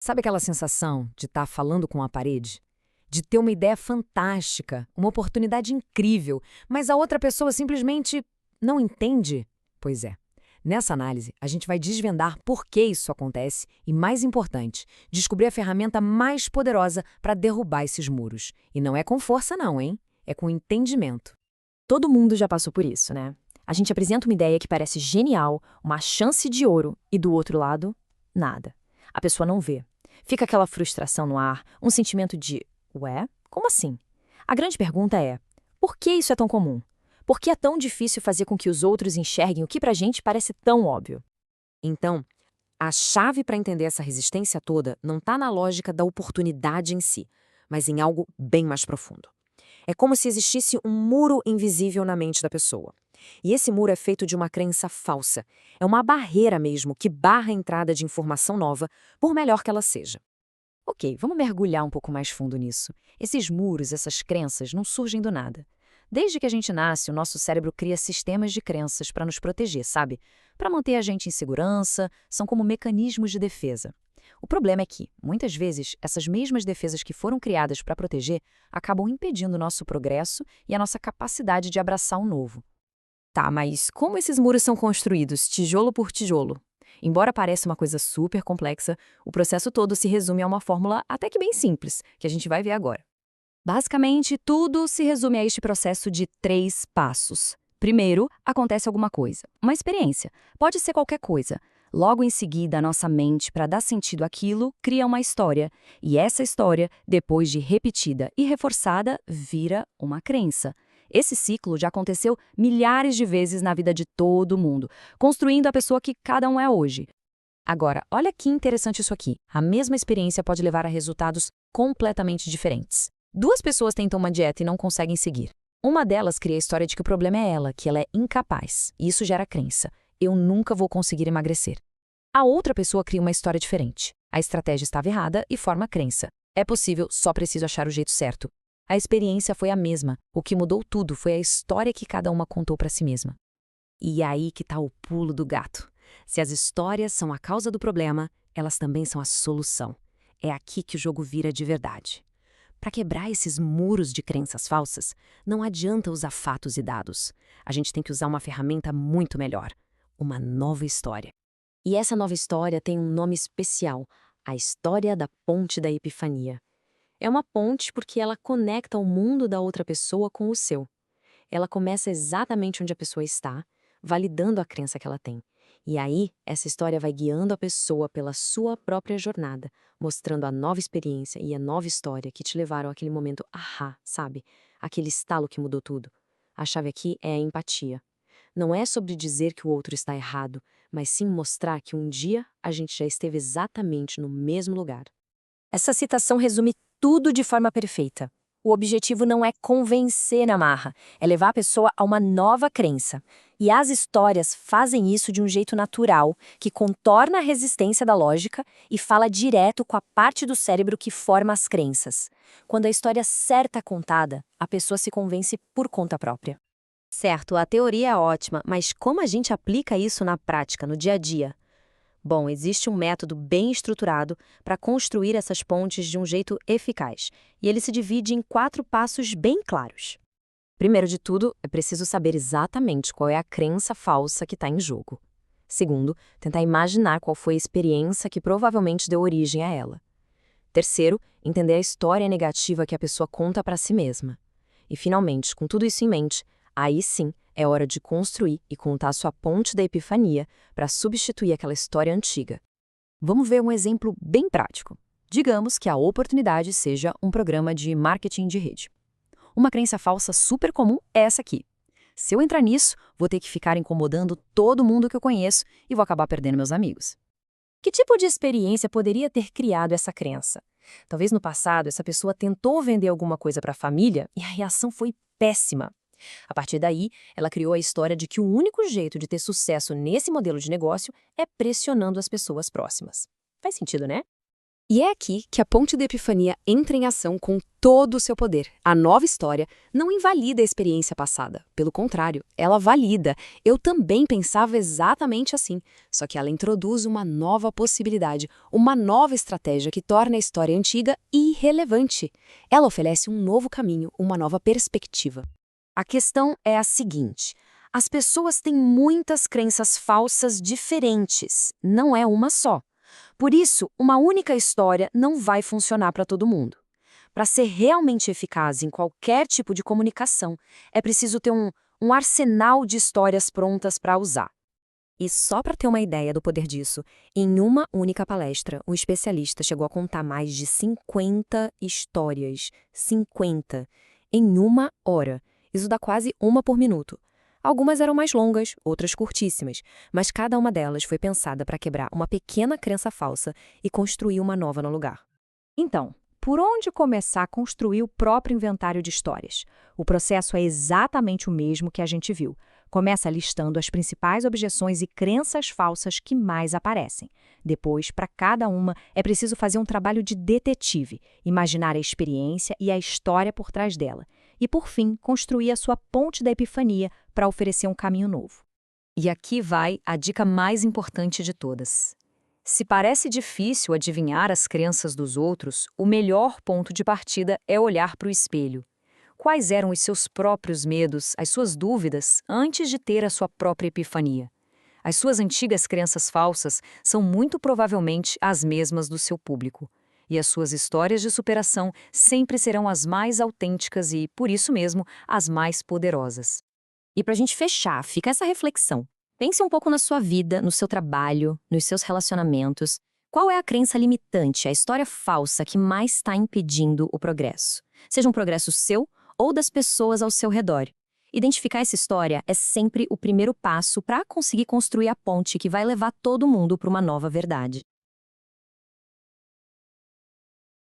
Sabe aquela sensação de estar falando com a parede? De ter uma ideia fantástica, uma oportunidade incrível, mas a outra pessoa simplesmente não entende? Pois é. Nessa análise, a gente vai desvendar por que isso acontece e, mais importante, descobrir a ferramenta mais poderosa para derrubar esses muros. E não é com força, não, hein? É com entendimento. Todo mundo já passou por isso, né? A gente apresenta uma ideia que parece genial, uma chance de ouro, e do outro lado, nada. A pessoa não vê. Fica aquela frustração no ar, um sentimento de, ué, como assim? A grande pergunta é, por que isso é tão comum? Por que é tão difícil fazer com que os outros enxerguem o que pra gente parece tão óbvio? Então, a chave para entender essa resistência toda não está na lógica da oportunidade em si, mas em algo bem mais profundo. É como se existisse um muro invisível na mente da pessoa. E esse muro é feito de uma crença falsa. É uma barreira mesmo que barra a entrada de informação nova, por melhor que ela seja. Ok, vamos mergulhar um pouco mais fundo nisso. Esses muros, essas crenças, não surgem do nada. Desde que a gente nasce, o nosso cérebro cria sistemas de crenças para nos proteger, sabe? Para manter a gente em segurança, são como mecanismos de defesa. O problema é que, muitas vezes, essas mesmas defesas que foram criadas para proteger acabam impedindo o nosso progresso e a nossa capacidade de abraçar o novo. Tá, mas como esses muros são construídos, tijolo por tijolo? Embora pareça uma coisa super complexa, o processo todo se resume a uma fórmula até que bem simples, que a gente vai ver agora. Basicamente, tudo se resume a este processo de 3 passos. Primeiro, acontece alguma coisa, uma experiência, pode ser qualquer coisa. Logo em seguida, a nossa mente, para dar sentido àquilo, cria uma história. E essa história, depois de repetida e reforçada, vira uma crença. Esse ciclo já aconteceu milhares de vezes na vida de todo mundo, construindo a pessoa que cada um é hoje. Agora, olha que interessante isso aqui. A mesma experiência pode levar a resultados completamente diferentes. Duas pessoas tentam uma dieta e não conseguem seguir. Uma delas cria a história de que o problema é ela, que ela é incapaz. E isso gera crença. Eu nunca vou conseguir emagrecer. A outra pessoa cria uma história diferente. A estratégia estava errada e forma a crença. É possível, só preciso achar o jeito certo. A experiência foi a mesma. O que mudou tudo foi a história que cada uma contou para si mesma. E aí que está o pulo do gato. Se as histórias são a causa do problema, elas também são a solução. É aqui que o jogo vira de verdade. Para quebrar esses muros de crenças falsas, não adianta usar fatos e dados. A gente tem que usar uma ferramenta muito melhor: uma nova história. E essa nova história tem um nome especial: a história da ponte da epifania. É uma ponte porque ela conecta o mundo da outra pessoa com o seu. Ela começa exatamente onde a pessoa está, validando a crença que ela tem. E aí, essa história vai guiando a pessoa pela sua própria jornada, mostrando a nova experiência e a nova história que te levaram àquele momento ahá, sabe? Aquele estalo que mudou tudo. A chave aqui é a empatia. Não é sobre dizer que o outro está errado, mas sim mostrar que um dia a gente já esteve exatamente no mesmo lugar. Essa citação resume tudo de forma perfeita. O objetivo não é convencer na marra, é levar a pessoa a uma nova crença. E as histórias fazem isso de um jeito natural, que contorna a resistência da lógica e fala direto com a parte do cérebro que forma as crenças. Quando a história certa é contada, a pessoa se convence por conta própria. Certo, a teoria é ótima, mas como a gente aplica isso na prática, no dia a dia? Bom, existe um método bem estruturado para construir essas pontes de um jeito eficaz, e ele se divide em 4 passos bem claros. Primeiro de tudo, é preciso saber exatamente qual é a crença falsa que está em jogo. Segundo, tentar imaginar qual foi a experiência que provavelmente deu origem a ela. Terceiro, entender a história negativa que a pessoa conta para si mesma. E, finalmente, com tudo isso em mente, aí sim é hora de construir e contar sua ponte da epifania para substituir aquela história antiga. Vamos ver um exemplo bem prático. Digamos que a oportunidade seja um programa de marketing de rede. Uma crença falsa super comum é essa aqui: se eu entrar nisso, vou ter que ficar incomodando todo mundo que eu conheço e vou acabar perdendo meus amigos. Que tipo de experiência poderia ter criado essa crença? Talvez no passado essa pessoa tentou vender alguma coisa para a família e a reação foi péssima. A partir daí, ela criou a história de que o único jeito de ter sucesso nesse modelo de negócio é pressionando as pessoas próximas. Faz sentido, né? E é aqui que a ponte da epifania entra em ação com todo o seu poder. A nova história não invalida a experiência passada. Pelo contrário, ela valida. Eu também pensava exatamente assim. Só que ela introduz uma nova possibilidade, uma nova estratégia que torna a história antiga irrelevante. Ela oferece um novo caminho, uma nova perspectiva. A questão é a seguinte: as pessoas têm muitas crenças falsas diferentes, não é uma só. Por isso, uma única história não vai funcionar para todo mundo. Para ser realmente eficaz em qualquer tipo de comunicação, é preciso ter um arsenal de histórias prontas para usar. E só para ter uma ideia do poder disso, em uma única palestra, um especialista chegou a contar mais de 50 histórias. 50! Em uma hora. Isso dá quase uma por minuto. Algumas eram mais longas, outras curtíssimas, mas cada uma delas foi pensada para quebrar uma pequena crença falsa e construir uma nova no lugar. Então, por onde começar a construir o próprio inventário de histórias? O processo é exatamente o mesmo que a gente viu. Começa listando as principais objeções e crenças falsas que mais aparecem. Depois, para cada uma, é preciso fazer um trabalho de detetive, imaginar a experiência e a história por trás dela. E, por fim, construir a sua ponte da epifania para oferecer um caminho novo. E aqui vai a dica mais importante de todas. Se parece difícil adivinhar as crenças dos outros, o melhor ponto de partida é olhar para o espelho. Quais eram os seus próprios medos, as suas dúvidas, antes de ter a sua própria epifania? As suas antigas crenças falsas são muito provavelmente as mesmas do seu público. E as suas histórias de superação sempre serão as mais autênticas e, por isso mesmo, as mais poderosas. E para a gente fechar, fica essa reflexão. Pense um pouco na sua vida, no seu trabalho, nos seus relacionamentos. Qual é a crença limitante, a história falsa que mais está impedindo o progresso? Seja um progresso seu ou das pessoas ao seu redor. Identificar essa história é sempre o primeiro passo para conseguir construir a ponte que vai levar todo mundo para uma nova verdade.